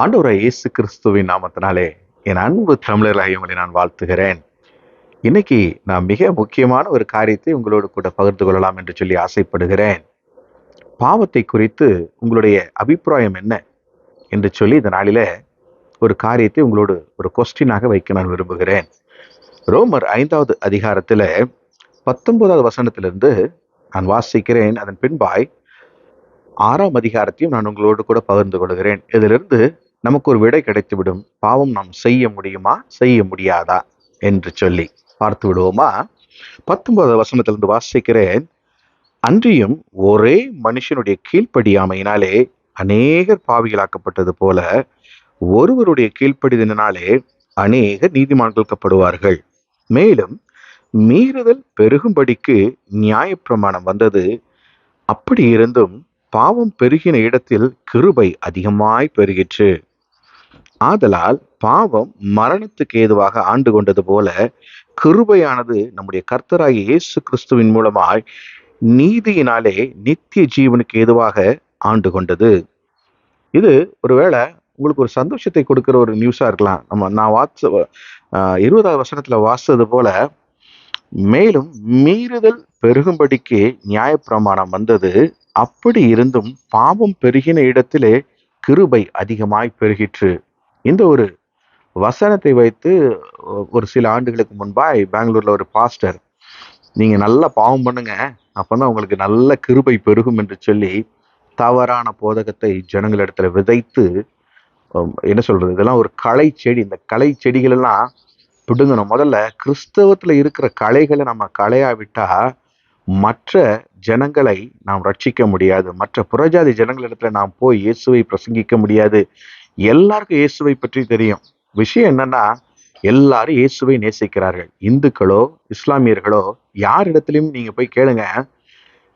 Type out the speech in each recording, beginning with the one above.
ஆண்டவராய் இயேசு கிறிஸ்துவின் நாமத்தினாலே என் அன்பு தமிழராகிய உங்களை நான் வாழ்த்துகிறேன். இன்னைக்கு நான் மிக முக்கியமான ஒரு காரியத்தை உங்களோடு கூட பகிர்ந்து கொள்ளலாம் என்று சொல்லி ஆசைப்படுகிறேன். பாவத்தை குறித்து உங்களுடைய அபிப்பிராயம் என்ன என்று சொல்லி இந்த நாளில ஒரு காரியத்தை உங்களோடு ஒரு கொஸ்டினாக வைக்க நான் விரும்புகிறேன். ரோமர் 5வது அதிகாரத்துல 19வது வசனத்திலிருந்து நான் வாசிக்கிறேன். அதன் பின்பாய் 6ஆம் அதிகாரத்தையும் நான் உங்களோடு கூட பகிர்ந்து கொள்கிறேன். இதிலிருந்து நமக்கு ஒரு விடை கிடைத்துவிடும். பாவம் நாம் செய்ய முடியுமா, செய்ய முடியாதா என்று சொல்லி பார்த்து விடுவோமா? 19வது வசனத்திலிருந்து வாசிக்கிறேன். அன்றியும் ஒரே மனுஷனுடைய கீழ்ப்படியாமையினாலே அநேகர் பாவிகளாக்கப்பட்டது போல ஒருவருடைய கீழ்ப்படிதலினாலே அநேகர் நீதிமான்களாக்கப்படுவார்கள். மேலும் மீறுதல் பெருகும்படிக்கு நியாயப்பிரமாணம் வந்தது. அப்படி இருந்தும் பாவம் பெருகின இடத்தில் கிருபை அதிகமாய் பெருகிற்று. ஆதலால் பாவம் மரணத்துக்கு ஏதுவாக ஆண்டு கொண்டது போல கிருபையானது நம்முடைய கர்த்தராகிய இயேசு கிறிஸ்துவின் மூலமாய் நீதியினாலே நித்திய ஜீவனுக்கு ஏதுவாக ஆண்டு கொண்டது. இது ஒருவேளை உங்களுக்கு ஒரு சந்தோஷத்தை கொடுக்கிற ஒரு நியூஸா இருக்கலாம். நான் 20வது வசனத்துல வாசித்தது போல, மேலும் மீறுதல் பெருகும்படிக்கு நியாயப்பிரமாணம் வந்தது. அப்படி இருந்தும் பாவம் பெருகின இடத்திலே கிருபை அதிகமாய் பெருகிற்று. இந்த ஒரு வசனத்தை வைத்து ஒரு சில ஆண்டுகளுக்கு முன்பாய் பெங்களூர்ல ஒரு பாஸ்டர், நீங்க நல்லா பாவம் பண்ணுங்க, அப்பதான் உங்களுக்கு நல்ல கிருபை பெருகும் என்று சொல்லி தவறான போதகத்தை ஜனங்களிடத்துல விதைத்து, என்ன சொல்றது, இதெல்லாம் ஒரு களை செடி. இந்த களை செடிகள் எல்லாம் பிடுங்கணும். முதல்ல கிறிஸ்தவத்துல இருக்கிற களைகளை நம்ம களையாவிட்டா மற்ற ஜனங்களை நாம் ரட்சிக்க முடியாது. மற்ற புறஜாதி ஜனங்களிடத்துல நாம் போய் இயேசுவை பிரசங்கிக்க முடியாது. எல்லாருக்கும் இயேசுவை பற்றி தெரியும். விஷயம் என்னன்னா, எல்லாரும் இயேசுவை நேசிக்கிறார்கள். இந்துக்களோ இஸ்லாமியர்களோ யாரிடத்திலையும் நீங்க போய் கேளுங்க,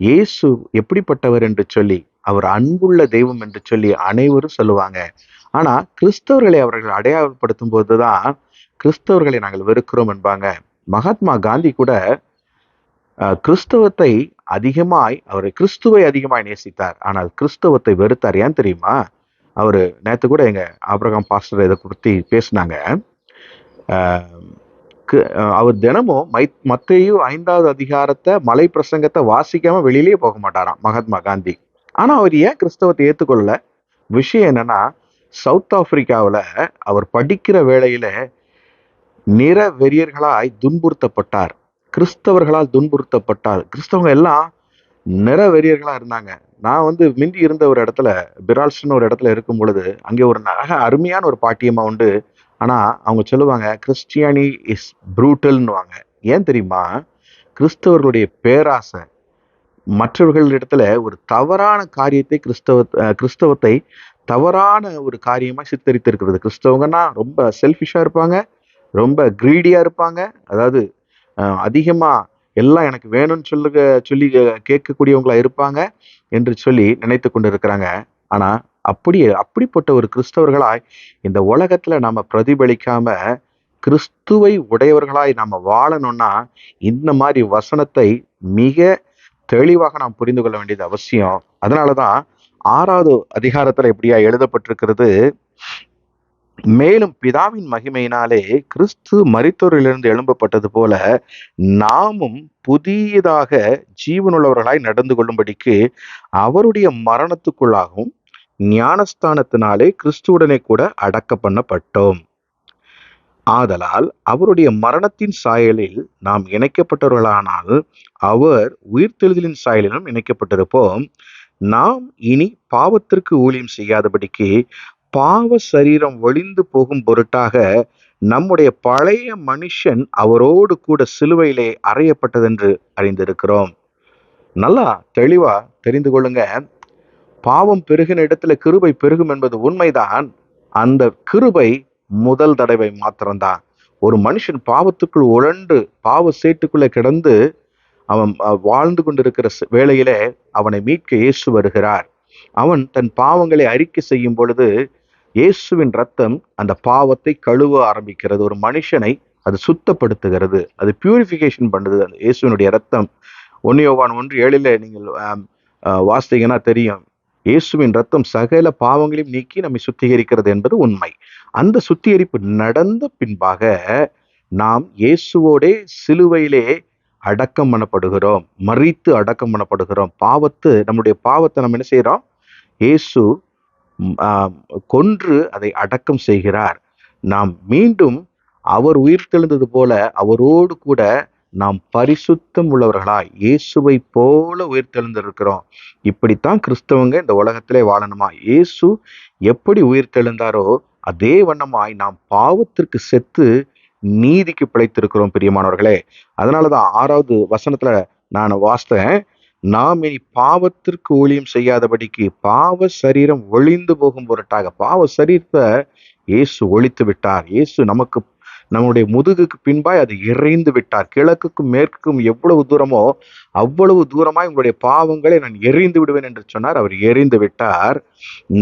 இயேசு எப்படிப்பட்டவர் என்று சொல்லி, அவர் அன்புள்ள தெய்வம் என்று சொல்லி அனைவரும் சொல்லுவாங்க. ஆனா கிறிஸ்தவர்களை அவர்கள் அடையாளப்படுத்தும் போதுதான் கிறிஸ்தவர்களை நாங்கள் வெறுக்கிறோம் என்பாங்க. மகாத்மா காந்தி கூட கிறிஸ்தவத்தை கிறிஸ்துவை அதிகமாய் நேசித்தார், ஆனால் கிறிஸ்தவத்தை வெறுத்தார். ஏன் தெரியுமா? அவரு நேத்து கூட எங்க ஆபிரகாம் பாஸ்டர் இதை குறித்து பேசினாங்க. அவர் தினமும் மத்தேயு 5வது அதிகாரத்தை மலை பிரசங்கத்தை வாசிக்காம வெளியிலேயே போக மாட்டாராம் மகாத்மா காந்தி. ஆனா அவர் ஏன் கிறிஸ்தவத்தை ஏற்றுக்கொள்ள? விஷயம் என்னன்னா, சவுத் ஆப்பிரிக்காவில் அவர் படிக்கிற வேளையில நிற வெறியர்களாய் துன்புறுத்தப்பட்டார். கிறிஸ்தவர்களால் துன்புறுத்தப்பட்டார். கிறிஸ்தவங்க எல்லாம் நிற வெறியர்களா இருந்தாங்க. நான் மிந்தி இருந்த ஒரு இடத்துல, பிரால்ஸ்டன் ஒரு இடத்துல இருக்கும் பொழுது, அங்கே ஒரு அருமையான ஒரு பாட்டியம்மா உண்டு. ஆனா அவங்க சொல்லுவாங்க, கிறிஸ்டியானி இஸ் ப்ரூட்டல்னுவாங்க. ஏன் தெரியுமா? கிறிஸ்தவர்களுடைய பேராசை மற்றவர்களிடத்துல ஒரு தவறான காரியத்தை கிறிஸ்தவத்தை தவறான ஒரு காரியமா சித்தரித்திருக்கிறது. கிறிஸ்தவங்கன்னா ரொம்ப செல்ஃபிஷா இருப்பாங்க, ரொம்ப கிரீடியா இருப்பாங்க. அதாவது அதிகமா எல்லாம் எனக்கு வேணும்னு சொல்லி கேட்கக்கூடியவங்களா இருப்பாங்க என்று சொல்லி நினைத்து கொண்டு இருக்கிறாங்க. ஆனா அப்படிப்பட்ட ஒரு கிறிஸ்தவர்களாய் இந்த உலகத்துல நாம பிரதிபலிக்காம கிறிஸ்துவை உடையவர்களாய் நாம வாழணும்னா இந்த மாதிரி வசனத்தை மிக தெளிவாக நாம் புரிந்து கொள்ள வேண்டியது அவசியம். அதனாலதான் 6வது அதிகாரத்துல எப்படியா எழுதப்பட்டிருக்கிறது, மேலும் பிதாவின் மகிமையினாலே கிறிஸ்து மரித்தோரிலிருந்து எழும்பப்பட்டது போல நாமும் புதியதாக ஜீவனுள்ளவர்களாய் நடந்து கொள்ளும்படிக்கு அவருடைய மரணத்துக்குள்ளாகவும் ஞானஸ்தானத்தினாலே கிறிஸ்துவுடனே கூட அடக்க பண்ணப்பட்டோம். ஆதலால் அவருடைய மரணத்தின் சாயலில் நாம் இணைக்கப்பட்டவர்களானால் அவர் உயிர்த்தெழுதலின் சாயலிலும் இணைக்கப்பட்டிருப்போம். நாம் இனி பாவத்திற்கு ஊழியம் செய்யாதபடிக்கு பாவ சரீரம் ஒழிந்து போகும் பொருட்டாக நம்முடைய பழைய மனுஷன் அவரோடு கூட சிலுவையிலே அறையப்பட்டதென்று அறிந்திருக்கிறோம். நல்லா தெளிவா தெரிந்து கொள்ளுங்க. பாவம் பெருகின இடத்துல கிருபை பெருகும் என்பது உண்மைதான். அந்த கிருபை முதல் தடவை மாத்திரம்தான். ஒரு மனுஷன் பாவத்துக்குள் உழண்டு பாவ சேட்டுக்குள்ள கிடந்து அவன் வாழ்ந்து கொண்டிருக்கிற வேளையிலே அவனை மீட்க இயேசு வருகிறார். அவன் தன் பாவங்களை அறிக்கை செய்யும் பொழுது இயேசுவின் ரத்தம் அந்த பாவத்தை கழுவ ஆரம்பிக்கிறது. ஒரு மனுஷனை அது சுத்தப்படுத்துகிறது, அது பியூரிஃபிகேஷன் பண்ணுது. அந்த இயேசுவினுடைய ரத்தம் 1 யோவான் 1:7 நீங்கள் வாசித்தீங்கன்னா தெரியும். இயேசுவின் ரத்தம் சகல பாவங்களையும் நீக்கி நம்மை சுத்திகரிக்கிறது என்பது உண்மை. அந்த சுத்திகரிப்பு நடந்த பின்பாக நாம் இயேசுவோடே சிலுவையிலே அடக்கம் பண்ணப்படுகிறோம், மரித்து அடக்கம் பண்ணப்படுகிறோம். நம்முடைய பாவத்தை நம்ம என்ன செய்யறோம்? இயேசு கொன்று அதை அடக்கம் செய்கிறார். நாம் மீண்டும் அவர் உயிர்த்தெழுந்தது போல அவரோடு கூட நாம் பரிசுத்தம் உள்ளவர்களாய் இயேசுவை போல உயிர்த்தெழுந்திருக்கிறோம். இப்படித்தான் கிறிஸ்தவங்க இந்த உலகத்திலே வாழணுமா? இயேசு எப்படி உயிர்த்தெழுந்தாரோ அதே வண்ணமாய் நாம் பாவத்திற்கு செத்து நீதிக்கு பிழைத்திருக்கிறோம் பிரியமானவர்களே. அதனாலதான் 6வது வசனத்துல நான் வாசித்தேன், நாம் இனி பாவத்திற்கு ஊழியம் செய்யாதபடிக்கு பாவ சரீரம் ஒழிந்து போகும் பொருட்டாக. பாவ சரீரத்தை இயேசு ஒழித்து விட்டார். இயேசு நம்முடைய முதுகுக்கு பின்பாய் அது எறிந்து விட்டார். கிழக்குக்கும் மேற்குக்கும் எவ்வளவு தூரமோ அவ்வளவு தூரமாய் உங்களுடைய பாவங்களை நான் எறிந்து விடுவேன் என்று சொன்னார். அவர் எறிந்து விட்டார்.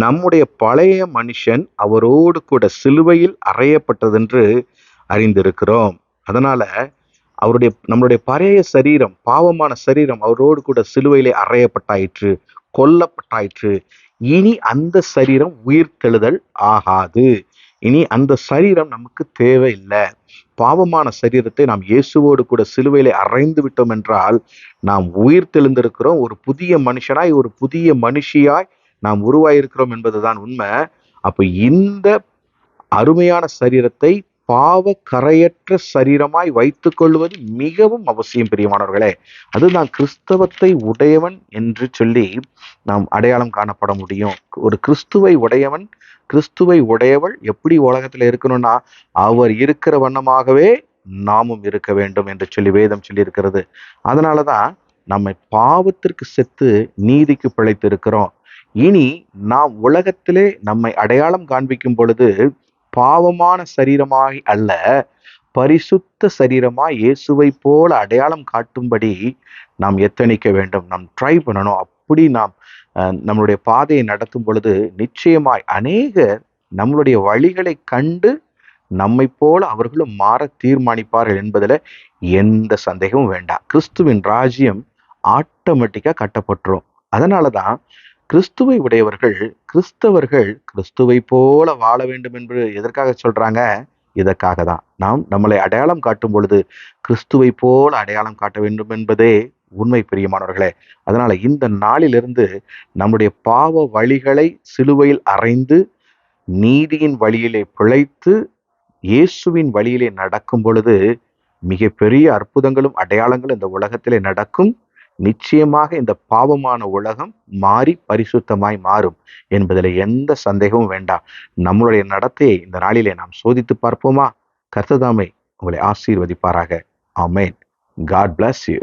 நம்முடைய பழைய மனுஷன் அவரோடு கூட சிலுவையில் அறையப்பட்டதென்று அறிந்திருக்கிறோம். அதனால நம்மளுடைய பழைய சரீரம், பாவமான சரீரம் அவரோடு கூட சிலுவையிலே அறையப்பட்டாயிற்று, கொல்லப்பட்டாயிற்று. இனி அந்த சரீரம் உயிர்த்தெழுதல் ஆகாது. இனி அந்த சரீரம் நமக்கு தேவையில்லை. பாவமான சரீரத்தை நாம் இயேசுவோடு கூட சிலுவையிலே அறைந்து விட்டோம் என்றால் நாம் உயிர்த்தெழுந்திருக்கிறோம். ஒரு புதிய மனுஷனாய், ஒரு புதிய மனுஷியாய் நாம் உருவாயிருக்கிறோம் என்பதுதான் உண்மை. அப்ப இந்த அருமையான சரீரத்தை பாவ கரையற்ற சரீரமாய் வைத்துக் கொள்வது மிகவும் அவசியம் பிரியமானவர்களே. அதுதான் கிறிஸ்தவத்தை உடையவன் என்று சொல்லி நாம் அடையாளம் காணப்பட முடியும். ஒரு கிறிஸ்துவை உடையவன், கிறிஸ்துவை உடையவள் எப்படி உலகத்துல இருக்கணும்னா அவர் இருக்கிற வண்ணமாகவே நாமும் இருக்க வேண்டும் என்று சொல்லி வேதம் சொல்லி இருக்கிறது. அதனாலதான் நம்மை பாவத்திற்கு செத்து நீதிக்கு பிழைத்து இருக்கிறோம். இனி நாம் உலகத்திலே நம்மை அடையாளம் காண்பிக்கும் பொழுது பாவமான சரீரமாய் அல்ல, பரிசுத்த சரீரமாய் இயேசுவை போல அடையாளம் காட்டும்படி நாம் எத்தனிக்க வேண்டும், நாம் ட்ரை பண்ணணும். அப்படி நாம் நம்மளுடைய பாதையை நடத்தும் பொழுது நிச்சயமாய் அநேகர் நம்மளுடைய வழிகளை கண்டு நம்மை போல அவர்களும் மாற தீர்மானிப்பார்கள் என்பதில் எந்த சந்தேகமும் வேண்டாம். கிறிஸ்துவின் ராஜ்யம் ஆட்டோமேட்டிக்கா கட்டப்பட்டுரும். அதனாலதான் கிறிஸ்துவை உடையவர்கள், கிறிஸ்தவர்கள் கிறிஸ்துவை போல வாழ வேண்டும் என்று எதற்காக சொல்றாங்க? இதற்காக தான். நாம் நம்மளை அடையாளம் காட்டும் பொழுது கிறிஸ்துவை போல அடையாளம் காட்ட வேண்டும் என்பதே உண்மை பிரியமானவர்களே. அதனால இந்த நாளிலிருந்து நம்முடைய பாவ வழிகளை சிலுவையில் அறைந்து நீதியின் வழியிலே பிழைத்து இயேசுவின் வழியிலே நடக்கும் பொழுது மிக பெரிய அற்புதங்களும் அடையாளங்களும் இந்த உலகத்திலே நடக்கும். நிச்சயமாக இந்த பாவமான உலகம் மாறி பரிசுத்தமாய் மாறும் என்பதில் எந்த சந்தேகமும் வேண்டாம். நம்மளுடைய நடத்தையை இந்த நாளிலே நாம் சோதித்து பார்ப்போமா? கர்த்தர் தாமே உங்களை ஆசீர்வதிப்பாராக. ஆமென். God bless you.